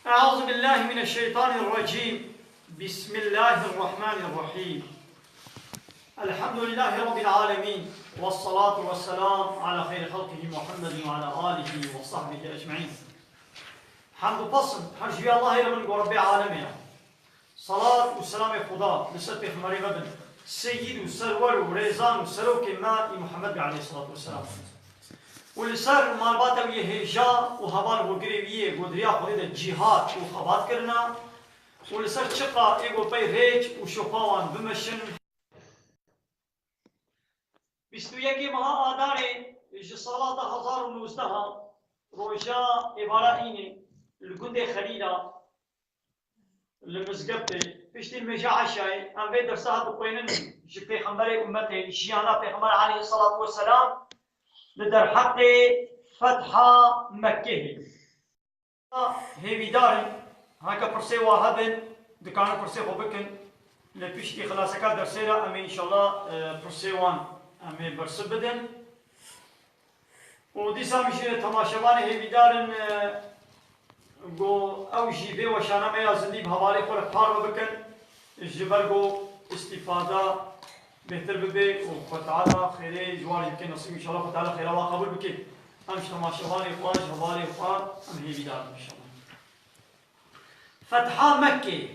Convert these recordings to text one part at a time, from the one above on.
أعوذ بالله من الشيطان الرجيم. بسم الله الرحمن الرحيم. الحمد لله رب العالمين، والصلاة والسلام على خير خلقه محمد وعلى آله وصحبه أجمعين. حمد وفصل حرجي الله رب العالمين. صلاة والسلام خدا لسر پیغمبر مبن سيد وسرور وريزان وسروك ما محمد عليه الصلاة والسلام. ولسر مالبات ويه هجا وهوان وقريبيه ودريا خديد الجهاد وخبات كرنا. ولسر شقا ايقو بي ريج وشقاوان بمشن. بستو يكي مها آداري جصالات 1019 روجا إبراهيني الجندي خليلا المزقبتي بشتي المجا عشاي أم في درسات بقينن جبي خمبري أمتي شيانا في خمبر عليه الصلاة والسلام لدر حق فتح مكة هي بدار هاكا برسي واحد دكان برسي خوبكن لبشتي خلاصكا درسيرا أمي إن شاء الله برسي وان أمي برس بدن ودي سامشي تماشوان هي بدار گو او جیبه و شانه یا زندی به حواله خور پار بکن جبر گو استفاده بهتر ببه و خطعالا خیره جواری بکن نصیب انشاءالله خطعالا خیره و قبول بکن همش تماشوان اخوان حواله اخوان هم هی بیدار انشاءالله. فتح مکه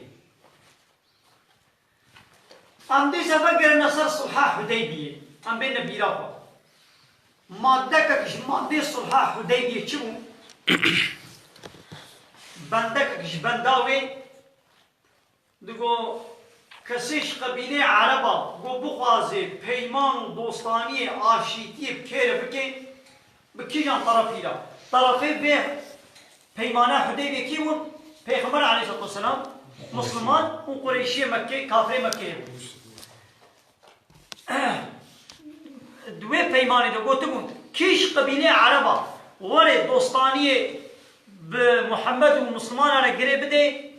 ام دی سفر نصر صلح حدیبیه ام بین بیراقا ماده کش ماده صلح حدیبیه چه بون؟ بندكش بنداوي دقو كسيش قبيلة عربة قو بغازي بيمان دوستانية عاشيتية بكيرة بكي جان طرفي لا طرفي به بيمانا حديبية كيون بيغمبر عليه الصلاة والسلام مسلمان وقريشية مكة كافرين مكة دوي بيماني دقو تقول كيش قبيلة عربة ورد دوستانية بمحمد ومسلمان على قريب بدي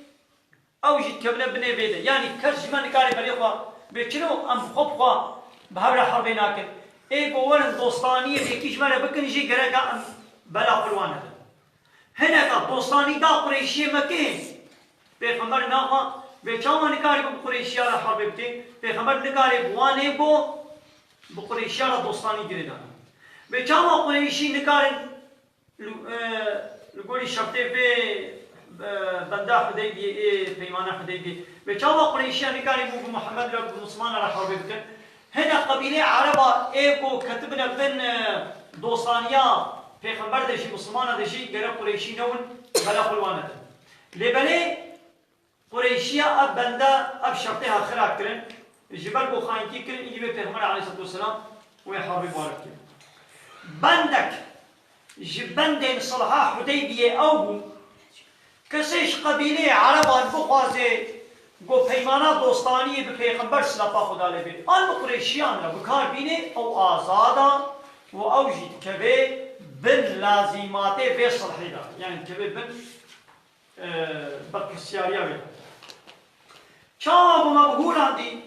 او جيت كبنا بني بيده يعني كرش ما نكاري بريقوا بيشنو ام خبقوا بهبل حربين اكل اي قولن دوستانيه بكيش مره بكن يجي غرقا ام بلا قلوانه هنا دوستاني دا قريشيه مكه پیغمبر ناقا بيچاو نكاري بقريشيه على حرب بتي پیغمبر نكاري بوانه بو بقريشيه على دوستاني گريدا بيچاو قريشي نكاري لقولي شرطي في بندا حديبية إيه بيمانة حديبية بيشاوا قريشيا نكاري بو محمد لو مسلمان على حرب بكن هنا قبيلة عربة إيه بو كتبنا بن دوستانيا في خبر دشي مسلمان دشي غير قريشي نون بلا قلوانة لبلي قريشيا أب بندا أب شرطها خراك كرن جبل بو خاينتي كرن يجي بيغمبر عليه الصلاة والسلام ويحارب بارك بندك جبندين صلحا حديبية أو كسيش قبيلة عربان بخوازي قو بيمانا دوستانية بپیغمبر سلطة خدا لبين آن بقريشيان را بكار بيني أو آزادا و أو جيد كبه بن لازماتي في صلحي دا يعني كبه بن بكسياريا بي چاما بما بقولان دي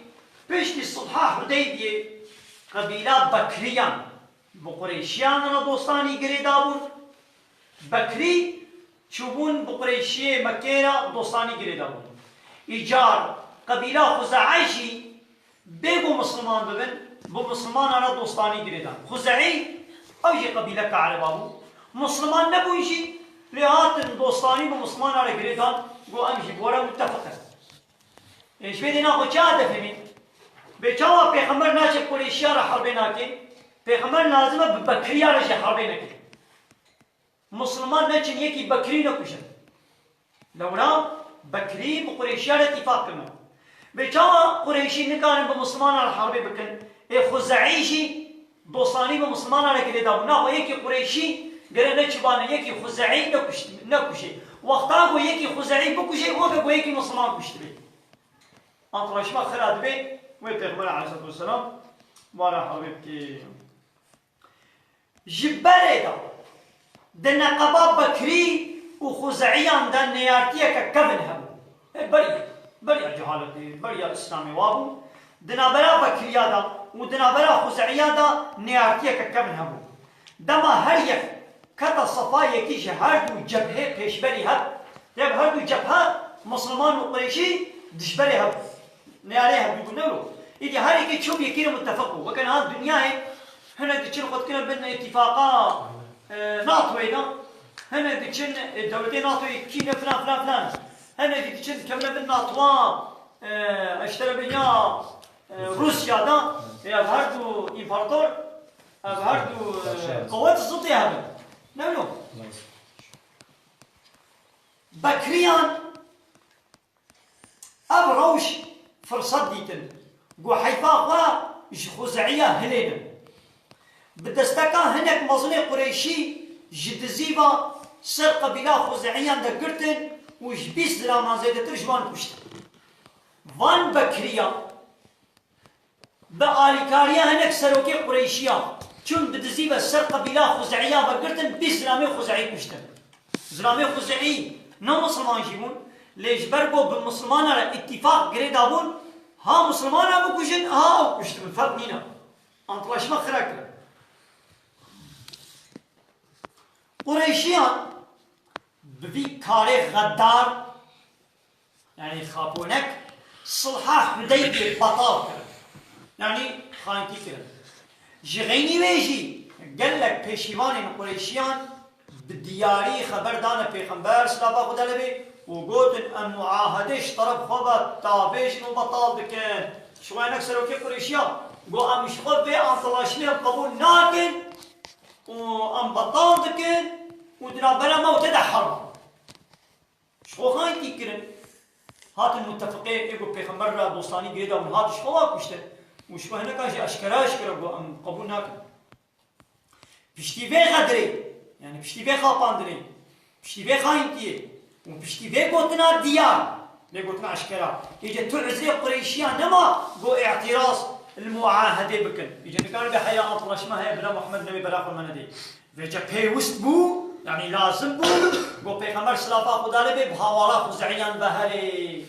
بيشتي صلحا حديبية قبيلة بكريان بقريشيان را دوستاني گريدابون بكري چوبون بقريشي مكة را دوستاني گريدابون إيجار قبيلة خزاعيشي بيبو مسلمان ببن بو مسلمان را دوستاني گريدان خزاعي اوجي قبيلة كعربابو مسلمان نبوشي لهاتن دوستاني بو مسلمان را گريدان گو امشي بورا متفقه ايش بيدنا خو چا دفمين بيچاوا پیغمبر ناچه قريشيا را حربنا كي پیغمبر لازمه بکریا رش حربه نکه مسلمان نچن یکی بکری نکشن لولا بکری بقریشی را اتفاق کنن بچا قریشی نکارن به مسلمان را حربه بکن ای خزعیشی دوستانی به مسلمان را گره دابو نه یکی قریشی گره نچبانه یکی خزعی نکشه وقتا گو یکی خزعی بکشه او گو یکی مسلمان کشته بی انطراشما خراد بی و پیغمبر علیه السلام وارا حربه بکی جبره دا دنقبا بكري وخزعيان دا نيارتيا ككبن هبو بريا جهالتي بريا الاسلامي وابو دنابرا بكريا دا ودنابرا خزعيا دا نيارتيا ككبن هبو دما هريك كذا صفايا كيش هردو جبهة بيشبري هب يب هردو جبهة مسلمان وقريشي دشبري هب نياريها بيقولنا له إذا هاري كي تشوف يكينا متفقوا وكان هذا الدنيا هنا دتشن قد كنا بيننا اتفاقات ناطو هنا هنا دتشن الدولتين ناطو كينا فلان فلان فلان هنا دتشن كمنا بالناطوان اشترى بينا روسيا دا يا بهردو امبراطور بهردو قوات السلطة هذا نعم بكريان أبروش فرصة ديتن قو حيفاقا خزعية هلينا بدستكا هناك مظلي قريشي جدزيبا سر قبيلة خزعية دقرتن وجبيس دراما زيادة ترجمان كشت وان بكريان بآليكاريا هناك سروكي قريشيا چون بدزيبا سر قبيلة خزعية بقرتن بيس زرامي خزعي كشتن زرامي خزعي نو مسلمان جيبون ليش برقو بالمسلمان على اتفاق قريد دابون ها مسلمان بكوشن ها كشتن فرق نينا انطلاش ما خراك قريشيان بفي كاري غدار يعني خابونك صلحة حديبية بطال يعني خانتي كده جغيني بيجي قال لك بيشيوان قريشيان بالدياري خبر دانا بيغمبر سلافا خدا لبي وقلت ان معاهدش طرف خبر تابيش نو بطال بكن شوين اكثر وكي قريشيان قو ام شخب بي ان طلاشني قبول ناكن وام بطال بكن ودنا بلا موت حرب شو خانتي كده هات المتفقين يقول بيغمبر دوستاني قيدا من هات شخوا كشته وشو هنا كاجي اشكرا قو قبول ناكن بشتي في غدري يعني بشتي في خاطاندري بشتي في خاينتي وبشتي في قوتنا ديار لي قوتنا اشكرا يجي تعزري قريشيان نما قو اعتراض المعاهده بكن يجي كان بحياه اطرش ما هي بلا محمد نبي بلا المندي فيجا بي وست بو يعني لازم بو قو بيغمبر سلافا خدا لبي بهوالا خزعيان بهري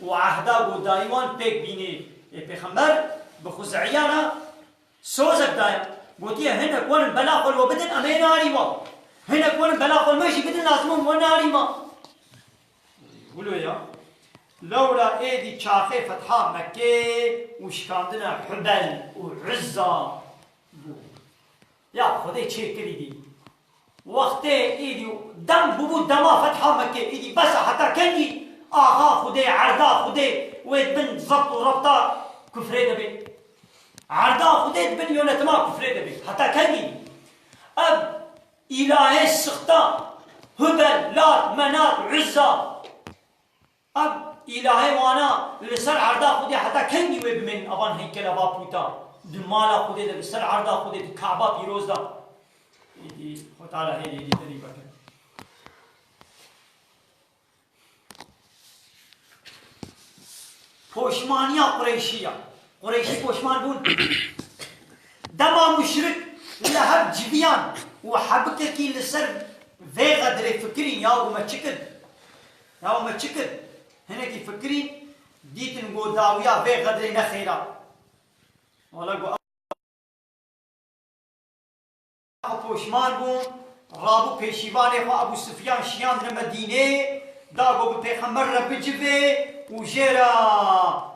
وعهدا قو دايوان بيك بيني بيغمبر بخزعيانا سوزك دايم قلت هنا كون بلاقل وبدن امين عريما هنا كون بلاقل ماشي بدن لازمهم وناريما قولوا يا لولا ايدي شاخي فتحة مكة وش كاندنا حبل وعزة يا خذي شيء كريدي وقت ايدي دم ببو دما فتحة مكة ايدي بس حتى كني اها خذي عرضا خذي ويد بن ضبط وربطة كفري دبي عرضا خذيت بن يونت ما كفري دبي حتى كني اب الهي السخطة هبل لات منات عزة اب الهي وانا لسر عرضا خذي حتى كني ويب من ابان هيكل ابا بوتا دمالا خذي دبي سر عرضا خذي كعبة بيروز دا يدي تعالى هي يدي تريبا پوشمانيا قريشي پوشمان بون دما مشرك لهب جبيان وحبك كي لسر في غدر فكرين يا وما تشكد هنا كي فكرين ديت نقول داويا في غدر نخيرا ولا قو پوشمان بون رابو پیشیوان ابو سفیان شیان مدینه داغو بپیغمبر را بجبه وجرى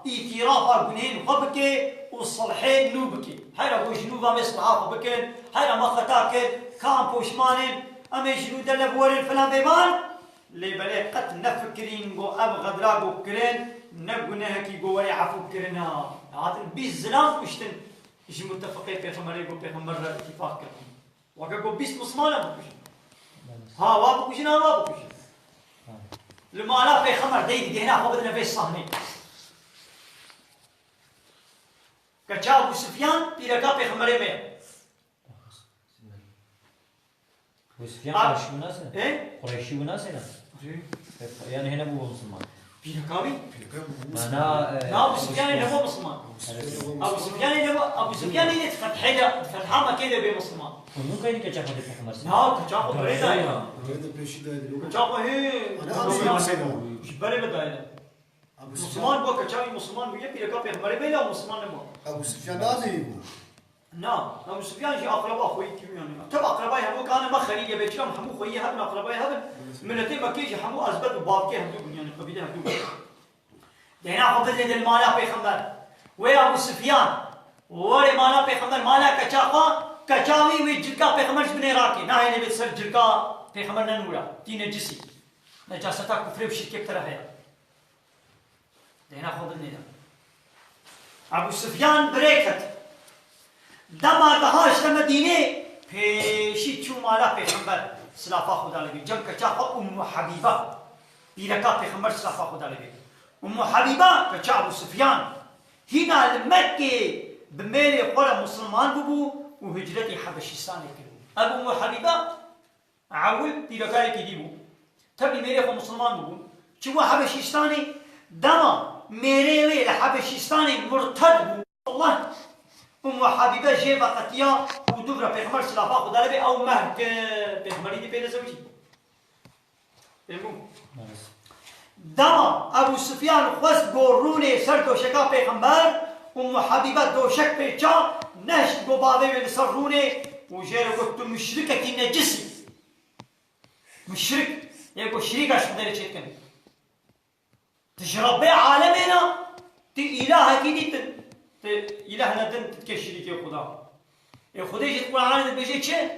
اعتراف بنين خبكي والصلحين نوبكي هيرا هو جنوبا مصلحة خبكين هيرا ما خطاكين كان بوشمانين أما جنود اللبورين فلان بيبان لي بلي قد نفكرين قو أب غدرا قو كرين نبقنا هكي قو وري عفو كرنا هذا بيس زلام كشتن يجي متفقين بيغمبر يقول بيغمبر اتفاق كرين وكا قو بيس مصمانا بكوشن ها وابكوشن ها وابكوشن لما لا في خمر ديدي هنا هو بدنا في الصهني كتشا ابو سفيان بيركا في خمر مية ابو سفيان قريشي وناس ايه قريشي وناس هنا يعني هنا مو مسلمان بيركاوي انا ابو سفيان هنا مو مسلمان ابو سفيان اللي فتحها ما كده بمسلمان ونو كاين كتشا في خمر ها كتشا بريدا هذا بيشي ده كتشا هي انا اصلا جبري بدايه مسلمان بو كتشا مسلمان ويا بيركا في خمر مية مسلمان نبو ابو سفيان هذا نعم أبو سفيان جي أقرباء خوي كيميان تبع أقرباء هم كان ما خليل يبيشلهم حمو خوي هم أقرباء هم ملتين مكي جي حمو أزبد وبابكي هم دو يعني قبيلة هم دو دهنا قبل ذي المالا بيخمر ويا أبو سفيان وري مالا بيخمر مالا كشاقا كشاوي ويجلكا بيخمر جبني راكي نهاية نبي تصير جلكا بيخمر ننورا تين جسي نجاستا كفر وشركة بترهيا دهنا قبل ذي أبو سفيان بريكت دما دهاش مدينة پیشی چو مالا پیغمبر سلافا خدا لگی جم کچا ام حبیبه بیرکا پیغمبر سلافا خدا لگی ام حبیبه کچا ابو سفیان هنا المكة بميري قرى مسلمان ببو وهجرتي حبشستان كبو ابو ام حبيبه عول بیرکا کی دیبو تبي ميري قرى مسلمان ببو چو حبشستاني دما ميري وی حبشستاني مرتد بو الله ام حبيبه جيبه قتيا ودبره پیغمبر سلافا خدا لبي او مهد پیغمبری دی پیدا زوجی دما ابو سفيان خواست گورونه سر دوشکا پیغمبر ام حبيبه دوشک پیچا نشت گوباوه وی سر رونه و جيره گفت مشركه نجسي مشرك يقول شريكه شدره چت کنه تجربه عالمنا تي اله كده إلهنا دن تتكشري كي خدا خدا يجي القرآن بيجي چه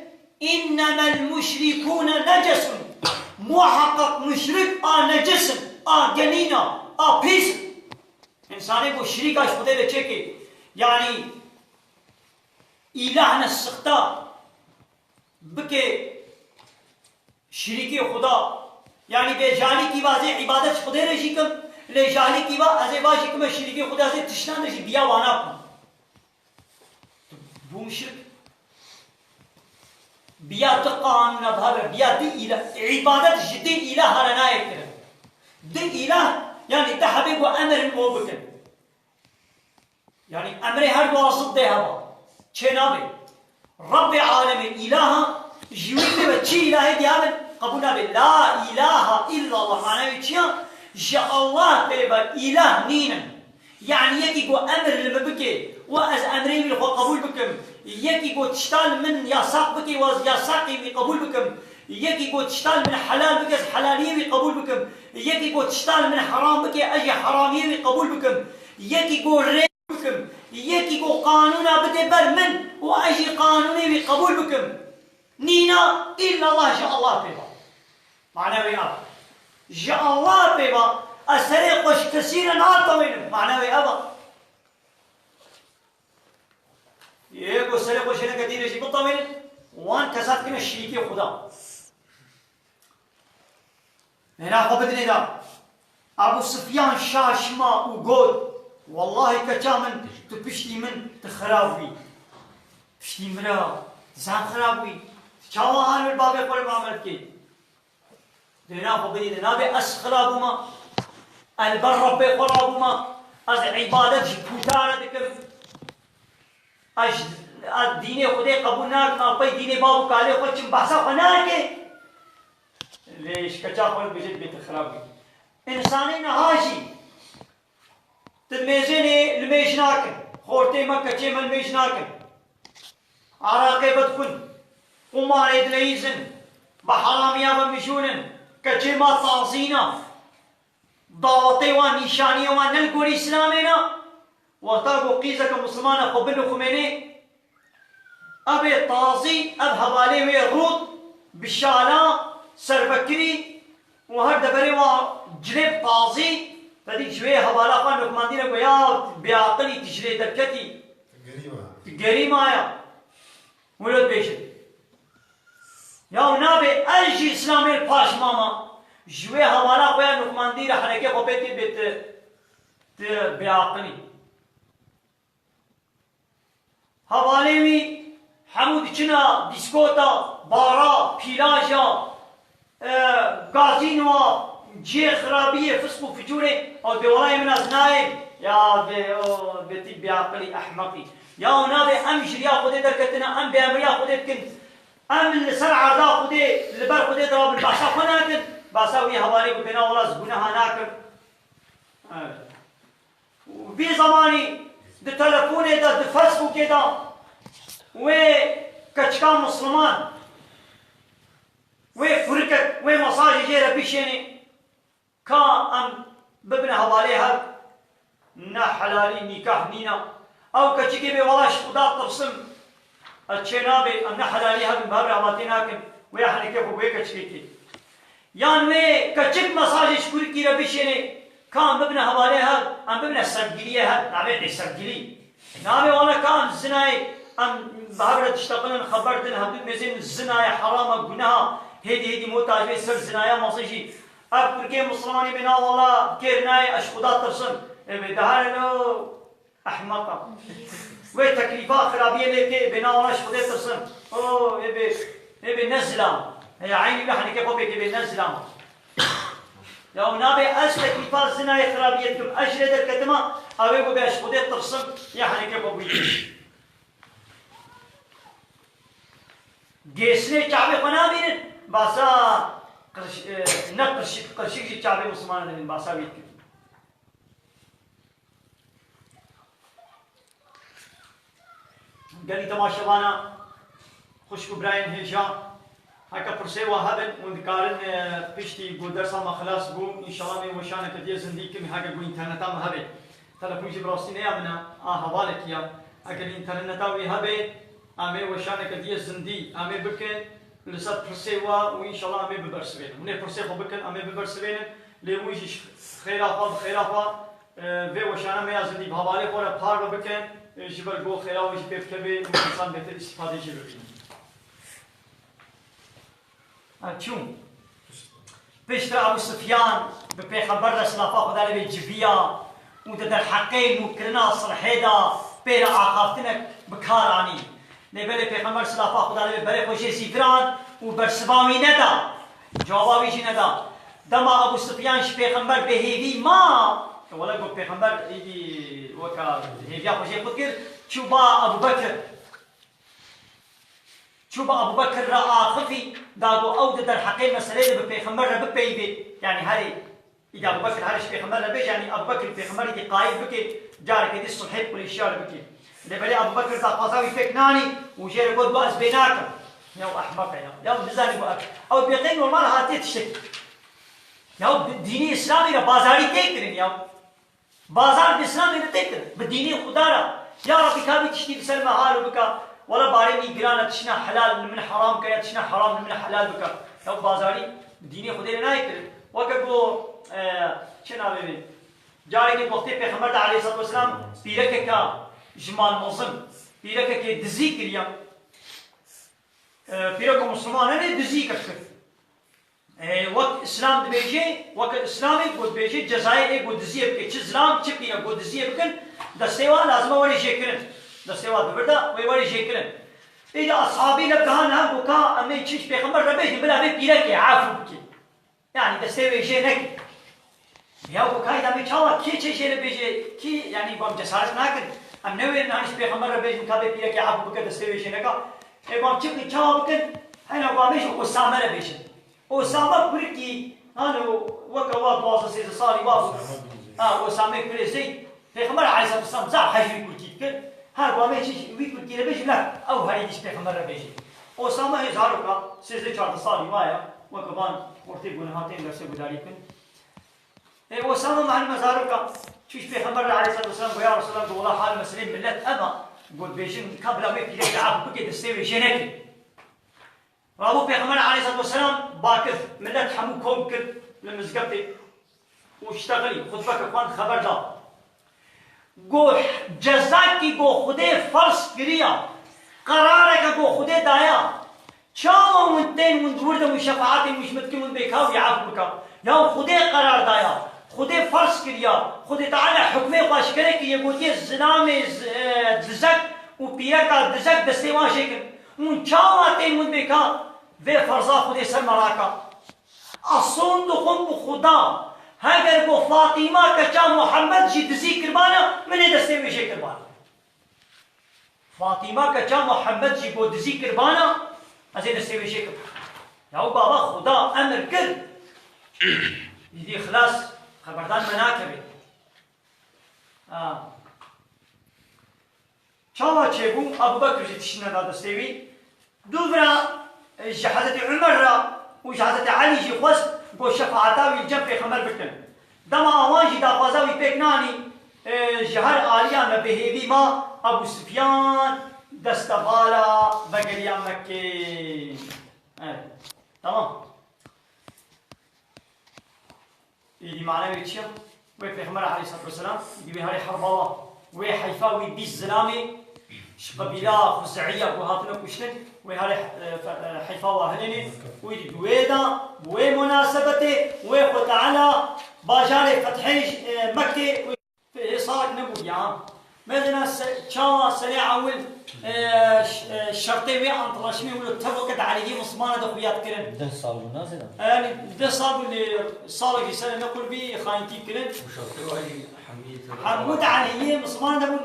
إنما المشركون نجس محقق مشرك نجس جنينة بيس إنساني بو شريك خدا بيجي كي يعني إلهنا السخطة بكي شريكي خدا يعني بجالي کی واضح عبادت خدا رجی کم لی جالی کی واضح از واجی کم شريكي خدا سے تشنان رجی بیا وانا کم بو مشرك بیا تقان نبهر بیا دي إله عبادت جدي إله هرنا يكره دي إله يعني تحبيب وأمر موبكن يعني أمر هر واصل ده هوا چنابه رب العالمين إله جويل بچي إله ديابن قبولنا لا إله إلا الله معناه چيا جاء الله بيبا إله نينا يعني يكي قو أمر لمبكي وأز أمرين بالخو قبول بكم يكي قو تشتال من يساق بكي وأز يساقي بقبول بكم يكي قو تشتال من حلال بكي حلالية بقبول بكم يكي قو تشتال من حرام بكي أجي حرامية بقبول بكم يكي قو ريب بكم يكي قو قانونا بتبر من وأجي قانوني بقبول بكم نينا إلا الله جاء الله بيبا معناه ويا جاء الله بيبا أسرق وش كثيرا نار طويل معناه ويا أبا يقول سرق وش أنا كثير يجيب طويل وان كسات كنا الشريكي خدا هنا قبضني ذا أبو سفيان شاشما وقول والله كامل تبشتي من تخرابي بشتي مرا زان خرابي شاوا هان الباب يقول معاملة كي دينا قبضني ذا نبي أسخرابهما البر بقرابهما از عبادت بوتارة ذكر اش الدين خدای قبول نکن پای دین بابو کاله خود چم بحثا خناکه ليش کچا خود بجد بیت خرابی انسانی نهاشی تدمیزینی لمیش ناکن خورتی مکه چه من میش ناکن عراقی بدکن قمار ادلیزن بحرامیا و مشونن کچه ما تازینا ضاوطي ونشانية ونلقوا إسلامنا وطاقوا قيزك مسلمان قبل خميني أبي طازي أذهب عليه ويرود بالشالا سربكري وهرد بري وجلب طازي فديك شوية هبالا قان نكماندينا ويا بعقلي تجري دركتي قريمة يا ولد بيشد يا نابي أجي إسلامي الباش ماما جوه حوالا خویا نکماندی را حرکه خو بیتی بیت بیعقلی حوالی وی حمود چنا دیسکوتا بارا پیلاجا گازینوا جی خرابیه فسق و فجوره او دیولای من از نایم یا بیتی بیعقلی احمقی یا نابی ام جریا خودی درکتنا ام بیامریا خودی کن ام لسر عرضا خودی لبر خودی دراب الباشا خنا کن باساوي هواري بنا ولا زبونها ناكر وبي زماني ده تلفوني ده فسبو كده وكشكا مسلمان وفركت ومصاجي جيرة بيشيني كا أم ببنى هواليها نا حلالي نكاح نينا أو كشكي بولاش خدا ترسم الشنابي أم نا حلاليها من بابر عماتيناكم ويحني كيف ويكشكي يعني وي كشك مصاجي شكوري كي ربيشيني كان ببنى هواليها أم ببنى سرقليها نعمل سرقلي نعمل ولا كان زناي أم بابر تشتغلن خبرتن هبدو مزين الزناي حرام جناها هدي موتاج سر زنايا مصيجي اب تركي مسلماني بنا والله كيرناي اشخدات ترسم دهانو احمقا وتكليفات خرابيه لك بنا والله اشخدات ترسم او ابي نزله يا عيني نحن كيف بك بنزله لو نابي اش تكليفات زنايا خرابيتكم اجلد الكتمه او يبقى باشخدات ترسم يعني كيف بك جيسني شعبي قنابين باسا قرشي شعبي مسلمان من باسا بيت قال لي تماشى وانا خشكو براين هيجا هكا برسي وهبن وذكارن بيشتي قو درسا ما خلاص بو ان شاء الله مي وشانا كدي زنديك مي هكا قو انترنتا ما هبي تلفون جي براستيني امنا هوالك يا هكا الانترنتا وي هبي امي وشانا كدي زندي امي بكن لسات برسيوا وإن شاء الله أمي ببرسبين من برسيخو بكن أمي ببرسبين لويجي خيرافا في وشانا ما يزندي بهوالي خورا بار بكن جبر جو خيرا ويجي بيبكبي الإنسان بيتر استفادة جبرين شون بيشتر أبو سفيان ببيخبر رسلافا خدا لبي جبيا وده در حقين وكرنا صرحيدا بير عقافتنك بكاراني نبله پیغمبر صلی الله خدا لبی برای خوشی سیفران و برسباوی ندا جوابی ندا دما ابو سفیان ش پیغمبر به هیوی ما ولا گفت پیغمبر ایدی وکا هیویا خوشی خود کرد چوبا ابو بکر را آخفی داغو او در حقیق مسئله به پیغمبر را بپیوی یعنی هری اذا ابو بکر هرش پیغمبر را بیش یعنی ابو بکر پیغمبر دی قائد بکی جار که دی صلح پولیشیار بکی لبلي أبو بكر ذا قصاوي فكناني وجير يقول بأس بيناكم يا أحمق يا بزاني بأك أو بيقين والله هاتي تشتك يا ديني إسلامي را بازاري تكرين يا بازار بإسلامي را تكرين بديني خدارا يا ربي كابي تشتي بسلم حالو بكا ولا باريني قرانا تشنا حلال من حرام كيا تشنا حرام من حلال بكا يا بازاري بديني خداري نايكرين وكبو شنا بيبي جاري وقتی پیغمبر علیه الصلاة والسلام پیرک کا جمال مظلم پیرک که دزی کریا پیرک مسلمان نه دزی کرد وقت اسلام دبیجه وقت اسلامی بود بیجه جزایر بود دزی بکن چه اسلام چه پیرک بود دزی بکن دستیوان لازمه ولی جکرن دستیوان ببرده ولی جکرن إذا أصحابي لبكان بكاء أمي تشيش بيخمر ربيش بلا بي بيرك عافو بكي يعني دستوي جينك يا بكاء إذا بيشاوا كي تشيش ربيش كي يعني بام جسارت ناكن أم نوي نانش بيخمر ربيش مكابي بيرك عافو بكي دستوي جينك إيه بام تشيك تشاوا بكن هنا باميش أسامة ربيش أسامة بركي أنا وكواد واصل سيد صاري واصل أسامة بريزي بيخمر عايز أبصم زع حجري بركي كن هر بامه چیش ویکل کی ربیش نه او هری دیش پیغمبر ربیشی اسامه هزارو کا 13 سالی وایا و کبان ورتی گناهاتین درس گذاری کن اسامه مع المزارو کا چیش پیغمبر علیه الصلاه والسلام یا رسول الله والله حال مسلم ملت اما قد بيشن قبل ما يجي يلعب بكي تستوي جنك وابو پیغمبر علیه الصلاه والسلام باكر ملت حمو كوم كد لمزقبتي واشتغلي خطبك اخوان خبر دار گو جزا کی گو خودے فرض کریا قرار ہے کہ گو خودے دایا چاو منتین من دورد مشفاعت مشمت کی من بیکاو یعفو بکا یا خودے قرار دایا خودے فرض کریا خودے تعالی حکم خواش کرے کہ یہ گوتی زنا میں دزک و پیرا کا دزک دستیوان شکل من چاو آتین من بیکا وی فرضا خودے سر مراکا اصون دو خون خدا اگر گو فاطمه کچا محمد جی دزی کربانا من دسته ویشه کربانا فاطمه کچا محمد جی گو دزی کربانا از دسته ویشه کربانا یا بابا خدا امر کرد یدی خلاص خبردان منا کبید چاوا چێبوو ئەبوبەکر تشنەدا دەستێوی دوورا حەزەتی عومەر را و حەزەتی عەلیژی خۆست بۆ شەفاعەتاوی جەم پێغەمبەر بکەن دەما ئەوانژی داخوازاوی پێک نانی ji her aliyan ve behêvî ma Ebu Süfyan destebala vegeriyan Mekke. Evet. Tamam. İyi manevi çiğ. Ve Peygamber Aleyhisselatü Vesselam gibi hari harbala ve hayfa ve biz zilami şkabila Huzaiya bu hatına kuşlen ve hari hayfa ve ahlini ve dueda ve münasebeti ve Teala bajare fethiş Mekke صارت نبو يا مثلا شاوا سريع اول شرطي ويا عن طلاشمي ولا اتفقت عليه مصمانه دخويات كرن ده صار الناس ده يعني ده صار اللي صار لي سنه نقول به خاينتي كرن وشرطي علي حمود عليه مصمانه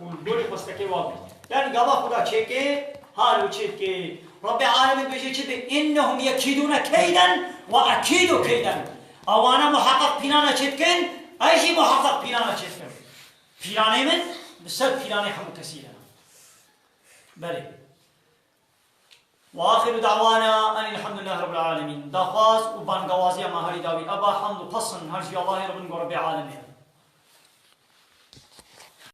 ونقول بستكي واقع يعني قضى خدا تشيكي هالو تشيكي رب العالمين بيجي كده انهم يكيدون كيدا واكيد كيدا او انا محقق بنانا تشيكن أي شيء محقق بيرانا شيء بيرانه من بسبب بيرانه هم كثيرا بله وآخر دعوانا أن الحمد لله رب العالمين دافاز وبان قوازي ما هري داوي أبا حمد وقصن هرجي الله رب العالمين